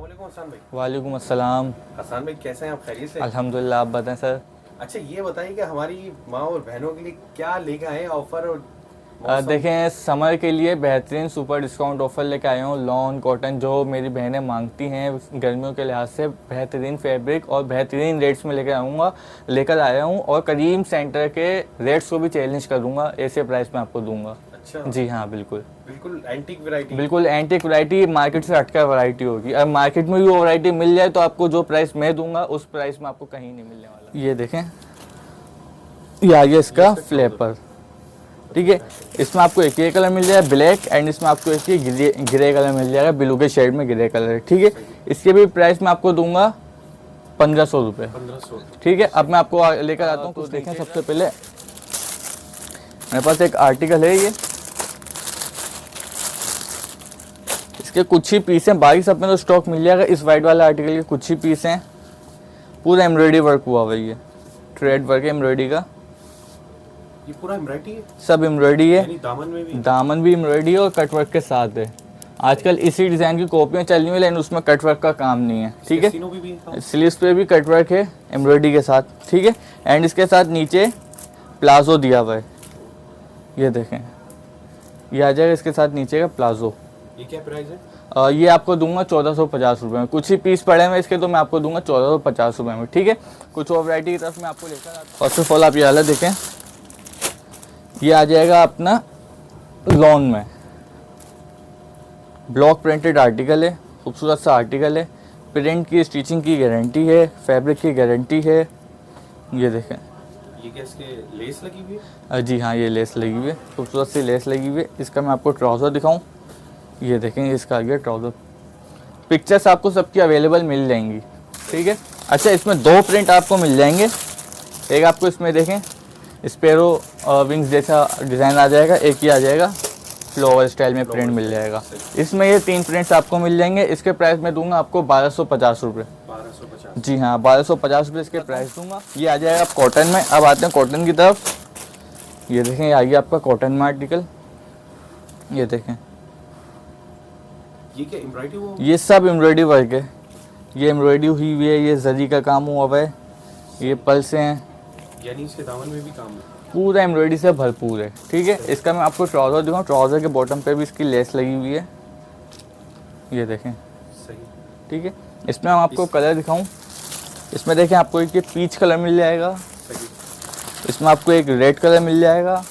अस्सलामुअलैकुम हसन भाई। वालेकुम अस्सलाम। हसन भाई कैसे हैं आप, खैरियत से? अल्हम्दुलिल्लाह, आप बताएं सर। अच्छा ये बताइए कि हमारी माँ और बहनों के लिए क्या लेकर आए ऑफर और मौसम? देखें, समर के लिए बेहतरीन सुपर डिस्काउंट ऑफ़र लेके आया हूँ। लॉन कॉटन जो मेरी बहनें मांगती हैं गर्मियों के लिहाज से, बेहतरीन फैब्रिक और बेहतरीन रेट्स में लेकर आया हूँ। और करीम सेंटर के रेट्स को भी चैलेंज करूँगा, ऐसे प्राइस में आपको दूंगा। अच्छा जी हाँ, बिल्कुल बिल्कुल एंटीक वैरायटी। बिल्कुल एंटीक वैरायटी, मार्केट से हटकर वैरायटी होगी। अब मार्केट में भी वो वैरायटी मिल जाए तो आपको जो प्राइस मैं दूंगा उस प्राइस में आपको कहीं नहीं मिलने वाला। ये देखें, ये आ गया इसका फ्लेपर। ठीक है, इसमें आपको एक ये कलर मिल जाएगा ब्लैक, एंड इसमें आपको एक ये ग्रे कलर मिल जाएगा, ब्लू के शेड में ग्रे कलर है। ठीक है, इसके भी प्राइस मैं आपको दूंगा 1500 रुपये। 1500। ठीक है, अब मैं आपको लेकर आता हूँ। तो देखें, सबसे पहले मेरे पास एक आर्टिकल है, ये इसके कुछ ही पीस हैं, बाकी सब में तो स्टॉक मिल जाएगा। इस वाइट वाले आर्टिकल के कुछ ही पीस हैं, पूरा एम्ब्रॉयडरी वर्क हुआ हुआ है, ये थ्रेड वर्क है एम्ब्रॉयडरी का। ये पूरा एम्ब्रॉयडरी है? सब एम्ब्रॉयडरी है, यानी दामन भी एम्ब्रॉयडरी है और कट वर्क के साथ है। आजकल इसी डिज़ाइन की कॉपियाँ चल रही हैं, लेकिन उसमें कट वर्क का काम नहीं है। ठीक है, स्लीव्स पे भी कट वर्क है एम्ब्रॉयडरी के साथ। ठीक है, एंड इसके साथ नीचे प्लाजो दिया हुआ है, ये देखें, ये आ जाएगा इसके साथ नीचे का प्लाजो। ये क्या प्राइस है? ये आपको दूंगा 1450 रुपये में। कुछ ही पीस पड़े हैं इसके, तो मैं आपको दूंगा 1450 रुपये में। ठीक है, कुछ और वैरायटी की तरफ मैं आपको लेकर आता हूँ। फर्स्ट ऑफ ऑल आप ये वाला देखें, ये आ जाएगा अपना लॉन में, ब्लॉक प्रिंटेड आर्टिकल है, खूबसूरत सा आर्टिकल है। प्रिंट की स्टिचिंग की गारंटी है, फैब्रिक की गारंटी है। ये देखें, ये क्या इसके लेस लगी हुई है? जी हाँ, ये लेस लगी हुई है, खूबसूरत सी लेस लगी हुई है। इसका मैं आपको ट्राउज़र दिखाऊं, ये देखें, इसका आ गया ट्राउज़र। पिक्चर्स आपको सबकी अवेलेबल मिल जाएंगी। ठीक है, अच्छा इसमें दो प्रिंट आपको मिल जाएंगे। एक आपको इसमें देखें स्पैरो विंग्स जैसा डिज़ाइन आ जाएगा, एक ही आ जाएगा फ्लोवर स्टाइल में प्रिंट मिल जाएगा। इसमें ये 3 प्रिंट्स आपको मिल जाएंगे। इसके प्राइस में दूंगा आपको 1250 रुपये। 1250? जी हाँ, 1250 रुपये इसके प्राइस दूंगा। ये आ जाएगा आप कॉटन में। अब आते हैं कॉटन की तरफ। ये देखें, ये आ गया आपका कॉटन में आर्टिकल, ये देखें, ये क्या एम्ब्रॉयडरी वो? ये सब एम्ब्रॉयडरी वर्क है, ये एम्ब्रॉयडरी हुई हुई है, ये जरी का काम हुआ हुआ है, ये पल्स हैं, यानी इसके दामन में भी काम है? पूरा एम्ब्रॉयडरी से भरपूर है। ठीक है, इसका मैं आपको ट्राउज़र दिखाऊँ, ट्राउज़र के बॉटम पे भी इसकी लेस लगी हुई है, ये देखें। सही। ठीक है, इसमें हम आपको कलर दिखाऊँ, इसमें देखें आपको एक ये पीच कलर मिल जाएगा, सही। इसमें आपको एक रेड कलर मिल जाएगा।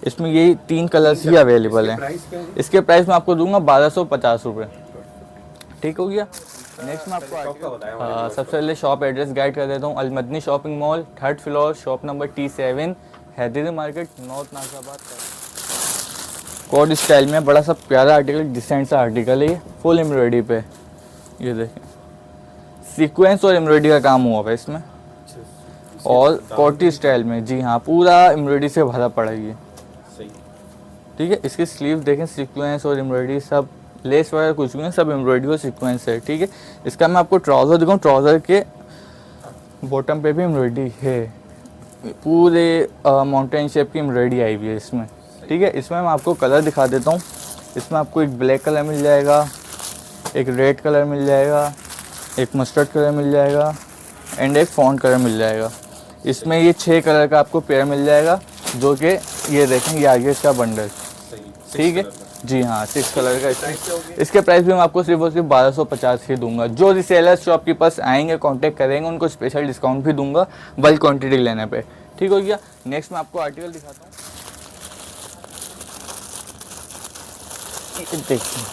इसमें यही 3 कलर्स ही अवेलेबल हैं। इसके प्राइस मैं आपको दूंगा 1250 रुपये। ठीक हो गया। नेक्स्ट मैं आपको सबसे पहले शॉप एड्रेस गाइड कर देता हूँ। अलमदनी shopping mall, 3rd floor, shop number T7, Haidari market, north Nazimabad. Code style में बड़ा सा प्यारा आर्टिकल, डिसेंट सा आर्टिकल है, ये फुल एम्ब्रॉयडरी पे, ये देखें, सीक्वेंस और एम्ब्रॉयडरी का काम हुआ है इसमें, और कोटी स्टाइल में। जी हाँ, पूरा एम्ब्रॉयडरी से भरा पड़ा है ये। ठीक है, इसकी स्लीव देखें, सीक्वेंस और एम्ब्रॉयडरी, सब लेस वगैरह कुछ भी नहीं, सब एम्ब्रॉयडरी और सीक्वेंस है। ठीक है, इसका मैं आपको ट्राउज़र दिखाऊँ, ट्राउज़र के बॉटम पे भी एम्ब्रॉयडरी है, पूरे माउंटेन शेप की एम्ब्रॉयडरी आई हुई है इसमें। ठीक है, इसमें मैं आपको कलर दिखा देता हूँ। इसमें आपको एक ब्लैक कलर मिल जाएगा, एक रेड कलर मिल जाएगा, एक मस्टर्ड कलर मिल जाएगा, एंड एक फॉन्ट कलर मिल जाएगा। इसमें ये 6 कलर का आपको पेयर मिल जाएगा, जो कि ये देखें, ये आगे इसका बंडल। ठीक है, जी हाँ, 6 कलर का। इसके प्राइस भी मैं आपको सिर्फ और सिर्फ 1250 ही दूंगा। जो रिसेलर्स शॉप के पास आएंगे, कांटेक्ट करेंगे, उनको स्पेशल डिस्काउंट भी दूंगा बल्क क्वांटिटी लेने पे। ठीक हो गया। नेक्स्ट मैं आपको आर्टिकल दिखाता हूँ, देखिए,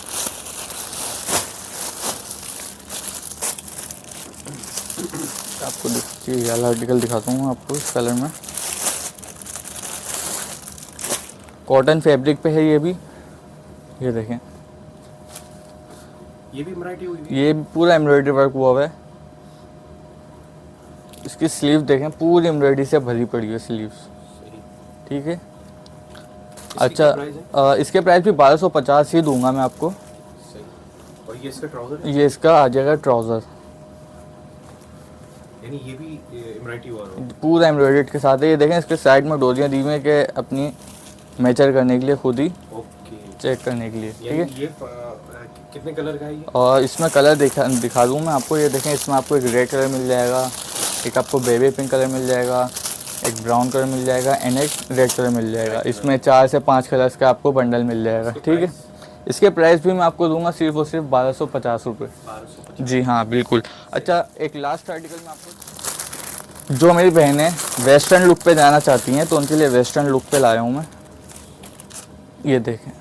आपको देखिए वाला आर्टिकल दिखाता हूँ आपको इस कलर में, कॉटन फैब्रिक पे है ये भी, ये देखें, ये भी एम्ब्रॉयडरी हुई है? ये पूरा एम्ब्रॉयडरी वर्क हुआ हुआ है। इसकी स्लीव देखें, पूरी एम्ब्रॉयडरी से भरी पड़ी है स्लीव्स। ठीक है, अच्छा इसके प्राइस भी 1250 ही दूंगा मैं आपको। और ये इसका ट्राउज़र? ये इसका आ जाएगा ट्राउज़र, यानी ये भी एम्ब्रॉयडरी हुआ है? पूरा एम्ब्रॉयडरी के साथ है। ये देखें, इसके साइड में डोरियाँ दी हुई हैं कि अपनी मेजर करने के लिए, खुद ही चेक करने के लिए। ठीक है, ये कितने कलर का है ये? और इसमें कलर दिखा दूँ मैं आपको। ये देखें, इसमें आपको एक रेड कलर मिल जाएगा, एक आपको बेबी पिंक कलर मिल जाएगा, एक ब्राउन कलर मिल जाएगा एंड एक रेड कलर मिल जाएगा। इसमें 4 से 5 कलर्स का आपको बंडल मिल जाएगा, ठीक है। इसके प्राइस भी मैं आपको दूंगा सिर्फ और सिर्फ 1250 रुपये। जी हाँ बिल्कुल। अच्छा, एक लास्ट आर्टिकल में आपको, जो मेरी बहनें वेस्टर्न लुक पे जाना चाहती हैं तो उनके लिए वेस्टर्न लुक पे लाया हूँ मैं। ये देखें,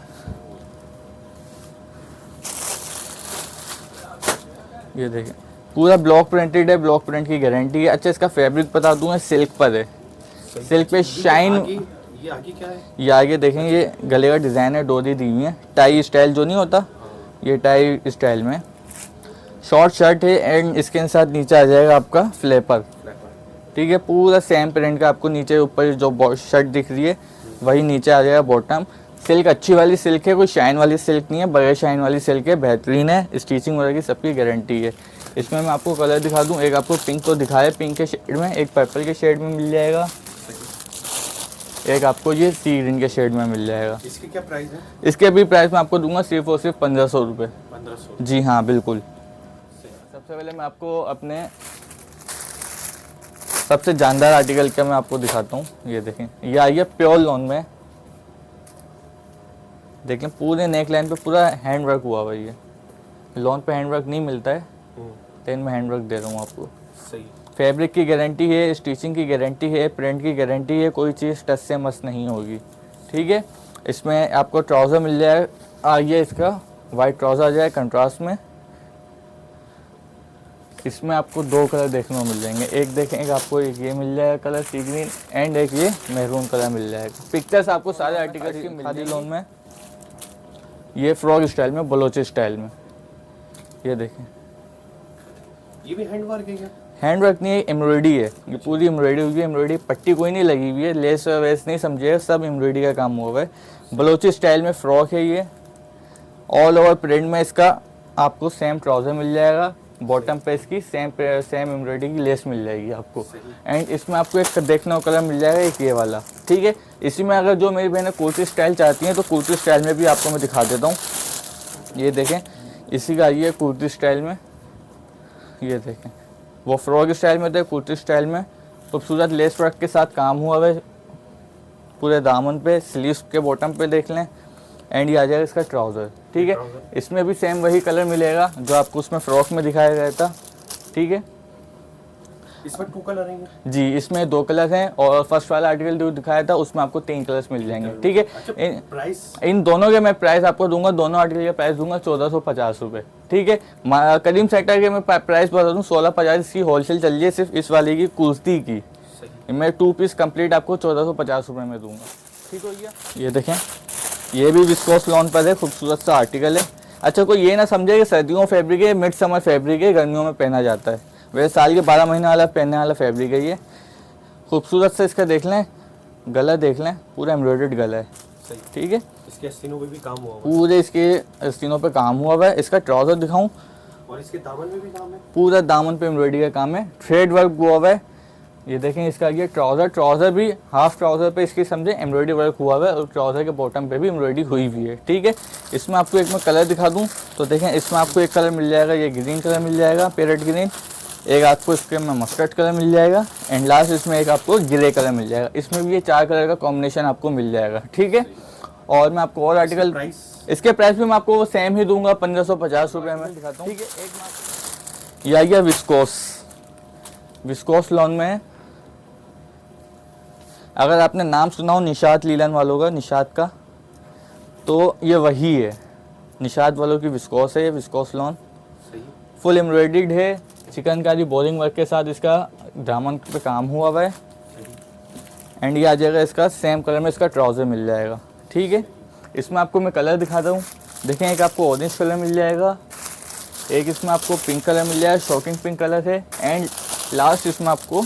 ये देखें, पूरा ब्लॉक प्रिंटेड है, ब्लॉक प्रिंट की गारंटी है। अच्छा, इसका फैब्रिक बता दूँ, सिल्क पर है, सिल्क पे शाइन। ये आगे क्या है? ये आगे देखें, ये गले का डिज़ाइन है, डोरी दी हुई है, टाई स्टाइल जो नहीं होता, ये टाई स्टाइल में शॉर्ट शर्ट है एंड इसके साथ नीचे आ जाएगा आपका फ्लेपर, ठीक है। पूरा सेम प्रिंट का आपको नीचे ऊपर जो शर्ट दिख रही है वही नीचे आ जाएगा बॉटम। सिल्क अच्छी वाली सिल्क है, कोई शाइन वाली सिल्क नहीं है, बगैर शाइन वाली सिल्क है, बेहतरीन है, स्टिचिंग वगैरह की सबकी गारंटी है। इसमें मैं आपको कलर दिखा दूँ, एक आपको पिंक तो दिखाया, पिंक के शेड में, एक पर्पल के शेड में मिल जाएगा, एक आपको ये सी ग्रीन के शेड में मिल जाएगा। इसके क्या प्राइस है? इसके भी प्राइस मैं आपको दूंगा सिर्फ और सिर्फ 1500 रुपये। 1500? जी हाँ बिल्कुल। सबसे पहले मैं आपको अपने सबसे जानदार आर्टिकल का मैं आपको दिखाता हूँ। ये देखें, ये आई है प्योर लॉन में, देखें पूरे नेक लाइन पे पूरा हैंड वर्क हुआ हुआ है। ये लॉन पे हैंड वर्क नहीं मिलता है, लेकिन मैं हैंड वर्क दे रहा हूँ आपको। सही। फैब्रिक की गारंटी है, स्टिचिंग की गारंटी है, प्रिंट की गारंटी है, कोई चीज़ टच से मस नहीं होगी, ठीक है। इसमें आपको ट्राउज़र मिल जाएगा, ये इसका वाइट ट्राउज़र आ जाए कंट्रास्ट में। इसमें आपको 2 कलर देखने को मिल जाएंगे, एक देखें, एक आपको एक ये मिल जाएगा कलर सी ग्रीन एंड एक ये मैरून कलर मिल जाएगा। पिक्चर्स आपको सारे आर्टिकल की मिल जाएगी लोन में। ये फ्रॉक स्टाइल में, बलोची स्टाइल में, ये देखें, ये भी हैंड वर्क है क्या? हैंड वर्क नहीं है, एम्ब्रॉयडरी है, ये पूरी एम्ब्रॉयडरी हुई है, एम्ब्रॉयडरी पट्टी कोई नहीं लगी हुई है, लेस वेस नहीं समझिएगा, सब एम्ब्रॉयडरी का काम हुआ है। बलोची स्टाइल में फ्रॉक है ये, ऑल ओवर प्रिंट में इसका आपको सेम ट्राउज़र मिल जाएगा, बॉटम पे इसकी सेम एम्ब्रॉयडरी की लेस मिल जाएगी आपको एंड इसमें आपको एक देखने को कलर मिल जाएगा, एक ये वाला, ठीक है। इसी में अगर जो मेरी बहनें कुर्ती स्टाइल चाहती हैं तो कुर्ती स्टाइल में भी आपको मैं दिखा देता हूँ। ये देखें, इसी का ये कुर्ती स्टाइल में, ये देखें, वो फ्रॉक स्टाइल में थे, कुर्ती स्टाइल में खूबसूरत लेस वर्क के साथ काम हुआ है पूरे दामन पे, स्लीव्स के बॉटम पे देख लें एंड ये आ जाएगा इसका ट्राउज़र, ठीक है। इसमें भी सेम वही कलर मिलेगा जो आपको उसमें फ्रॉक में दिखाया गया था, ठीक है। इसमें 2 कलर हैं जी, इसमें 2 कलर हैं और फर्स्ट वाला आर्टिकल जो दिखाया था उसमें आपको 3 कलर्स मिल जाएंगे, ठीक है। अच्छा, प्राइस इन दोनों के मैं प्राइस आपको दूंगा, दोनों आर्टिकल का प्राइस दूंगा 1450 रुपये, ठीक है। करीम सेक्टर के मैं प्राइस बता दूँ 1650, इसकी होलसेल चल रही है सिर्फ इस वाले की कुर्ती की। मैं 2 पीस कंप्लीट आपको 1450 रुपये में दूंगा, ठीक हो गया। ये देखें, ये भी विस्कोस लॉन पर है, खूबसूरत सा आर्टिकल है। अच्छा, कोई ये ना समझे कि सर्दियों फैब्रिक है, मिड समर फैब्रिक है, गर्मियों में पहना जाता है, वैसे साल के 12 महीने वाला पहनने वाला फैब्रिक है ये। खूबसूरत से इसका देख लें, गला देख लें, पूरा एम्ब्रॉयडर्ड गला है, ठीक है। इसके आस्तीनों पे भी काम हुआ है, पूरे इसके आस्तीनों पे काम हुआ है। इसका ट्राउज़र दिखाऊं, और इसके दामन में भी काम है, पूरा दामन पे एम्ब्रॉयडरी का काम है, थ्रेड वर्क हुआ हुआ है। ये देखें, इसका ये ट्राउज़र भी हाफ ट्राउज़र पे इसकी समझे एम्ब्रॉयडरी वर्क हुआ हुआ है और ट्राउज़र के बॉटम पे भी एम्ब्रॉयडरी हुई हुई है, ठीक है। इसमें आपको एक मैं कलर दिखा दूं तो देखें, इसमें आपको एक कलर मिल जाएगा, ये ग्रीन कलर मिल जाएगा, पैरेट ग्रीन, एक आपको इसके में मस्टर्ड कलर मिल जाएगा एंड लास्ट इसमें एक आपको ग्रे कलर मिल जाएगा। इसमें भी ये 4 कलर का कॉम्बिनेशन आपको मिल जाएगा, ठीक है। और मैं आपको और आर्टिकल, इसके प्राइस भी मैं आपको वो सेम ही दूंगा, 1550 रुपये में दिखाता हूँ, ठीक है। एक ये आ गया विस्कोस लॉन में है। अगर आपने नाम सुना हो निशात लीलन वालों का, निशात का, तो ये वही है, निशात वालों की विस्कोस है, ये विस्कोस लॉन फुल एम्ब्रॉयडर्ड है, चिकनकारी बोरिंग वर्क के साथ इसका दामन पे काम हुआ हुआ है एंड ये आ जाएगा इसका सेम कलर में इसका ट्राउज़र मिल जाएगा, ठीक है। इसमें आपको मैं कलर दिखाता हूँ, देखें, एक आपको ऑरेंज कलर मिल जाएगा, एक इसमें आपको पिंक कलर मिल जाएगा, शॉकिंग पिंक कलर है एंड लास्ट इसमें आपको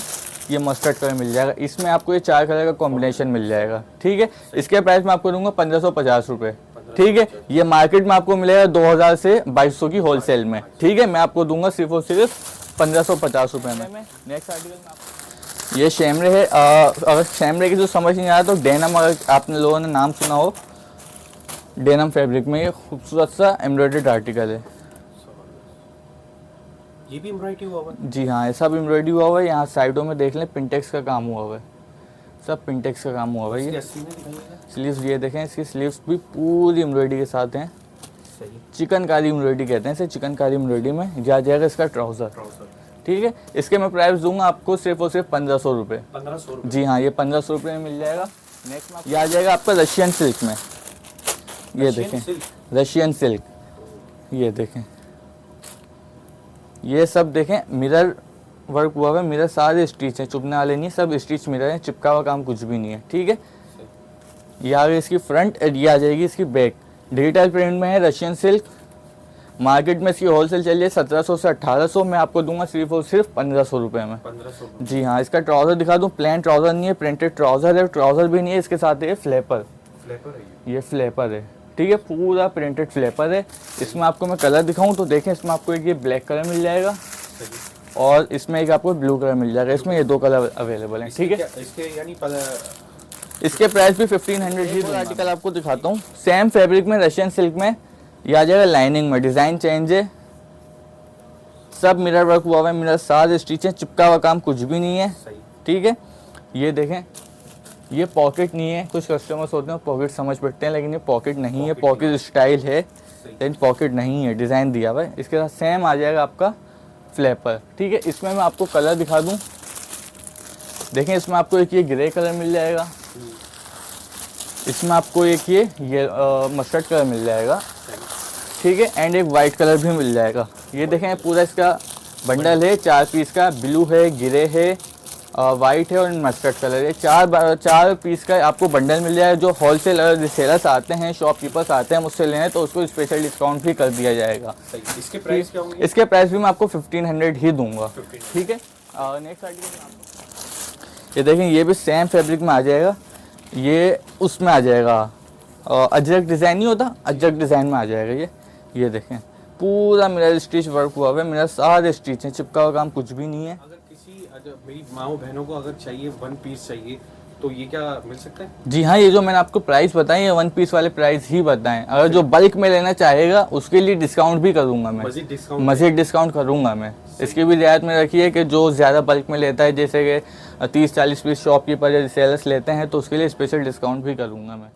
ये मस्टर्ड कलर मिल जाएगा। इसमें आपको ये 4 कलर का कॉम्बिनेशन मिल जाएगा, ठीक है। इसके प्राइस मैं आपको दूंगा 1550 रुपये, ठीक है। ये मार्केट में आपको मिलेगा 2000 से 2200 की होलसेल में, ठीक है। मैं आपको दूंगा सिर्फ और सिर्फ 1550 रुपये में। नेक्स्ट आर्टिकल में आपको ये शैमरे है। अगर शैमरे की जो समझ नहीं आया तो डेनम, अगर आपने लोगों ने नाम सुना हो डेनिम फैब्रिक में ये खूबसूरत सा एम्ब्रॉयडर्ड आर्टिकल है। ये भी एम्ब्रॉयडरी हुआ हुआ है? जी हाँ, ये सब एम्ब्रॉयडरी हुआ हुआ है। यहाँ साइडों में देख लें पिंटेक्स का काम हुआ हुआ है, सब पिंटेक्स का काम हुआ हुआ है। ये स्लीव्स ये देखें, इसकी स्लीव्स भी पूरी एम्ब्रॉयडरी के साथ हैं। सही। चिकनकारी एम्ब्रॉयडरी कहते हैं इसे, चिकनकारी एम्ब्रॉयडरी में जा जाएगा इसका ट्राउज़र। ठीक है, इसके मैं प्राइस दूंगा आपको सिर्फ और सिर्फ 1500 रुपये। 1500 रुपये? जी हाँ, ये 1500 रुपये में मिल जाएगा। नेक्स्ट ये आ जाएगा आपका रशियन सिल्क में। ये देखें रशियन सिल्क, ये देखें, ये सब देखें मिरर वर्क हुआ है। मिरर सारे स्टिच हैं, चुभने वाले नहीं, सब स्टिच मिरर हैं, चिपका हुआ काम कुछ भी नहीं है। ठीक है, ये आ गई इसकी फ्रंट, ये आ जाएगी इसकी बैक। डिजिटल प्रिंट में है, रशियन सिल्क। मार्केट में इसकी होलसेल चलिए 1700 से 1800, मैं आपको दूंगा सिर्फ और सिर्फ 1500 रुपये में। 1500? जी हाँ, इसका ट्राउज़र दिखा दूँ, प्लेन ट्राउज़र नहीं है, प्रिंटेड ट्राउज़र है। ट्राउज़र भी नहीं है, इसके साथ है फ्लैपर। फ्लैपर है ये फ्लैपर है। ठीक है, पूरा प्रिंटेड फ्लैपर है। इसमें आपको मैं कलर दिखाऊं तो देखें, इसमें आपको एक ये ब्लैक कलर मिल जाएगा और इसमें एक आपको ब्लू कलर मिल जाएगा। इसमें ये दो कलर अवेलेबल हैं। ठीक है, इसके यानी इसके प्राइस भी 1500 ही। आर्टिकल आपको दिखाता हूँ, सेम फैब्रिक में रशियन सिल्क में, ये आ जाएगा लाइनिंग में, डिज़ाइन चेंज है, सब मिरर वर्क हुआ हुआ है, मिरर सारे स्टिच है, चिपका हुआ काम कुछ भी नहीं है। ठीक है, ये देखें, ये पॉकेट नहीं है। कुछ कस्टमर्स होते हैं पॉकेट समझ बैठते हैं, लेकिन ये पॉकेट नहीं है, पॉकेट स्टाइल है लेकिन पॉकेट नहीं है, डिज़ाइन दिया हुआ है। इसके साथ सेम आ जाएगा आपका फ्लैपर। ठीक है, इसमें मैं आपको कलर दिखा दूँ, देखें, इसमें आपको एक ये ग्रे कलर मिल जाएगा, इसमें आपको एक ये मस्टर्ड कलर मिल जाएगा। ठीक है, एंड एक वाइट कलर भी मिल जाएगा। ये देखें, पूरा इसका बंडल है 4 पीस का, ब्लू है, ग्रे है, वाइट है और मस्टर्ड कलर है। 4 पीस का आपको बंडल मिल जाएगा। जो होलसेल रिसेलर्स आते हैं, शॉपकीपर्स आते हैं मुझसे लेने, तो उसको स्पेशल डिस्काउंट भी कर दिया जाएगा। इसके प्राइस क्या होंगे? इसके प्राइस भी मैं आपको 1500 ही दूंगा। ठीक है, नेक्स्ट आर्टिकल ये देखें, ये भी सेम फैब्रिक में आ जाएगा, ये उसमें आ जाएगा अजरक डिज़ाइन नहीं होता, अजरक डिज़ाइन में आ जाएगा। ये देखें, पूरा मिरर स्टिच वर्क हुआ है, मेरा सारे स्टिच हैं, चिपका हुआ काम कुछ भी नहीं है। अगर मेरी माओ बहनों को अगर चाहिए 1 पीस चाहिए तो ये क्या मिल सकता है? जी हाँ, ये जो मैंने आपको प्राइस बताए, ये 1 पीस वाले प्राइस ही बताएं। अगर जो बल्क में लेना चाहेगा उसके लिए डिस्काउंट भी करूँगा मैं, मज़ीद डिस्काउंट करूँगा मैं। इसकी भी रियायत में रखी है कि जो ज़्यादा बल्क में लेता है, जैसे कि 30-40 पीस शॉपकीपर या रिसेलर्स लेते हैं, तो उसके लिए स्पेशल डिस्काउंट भी करूँगा मैं।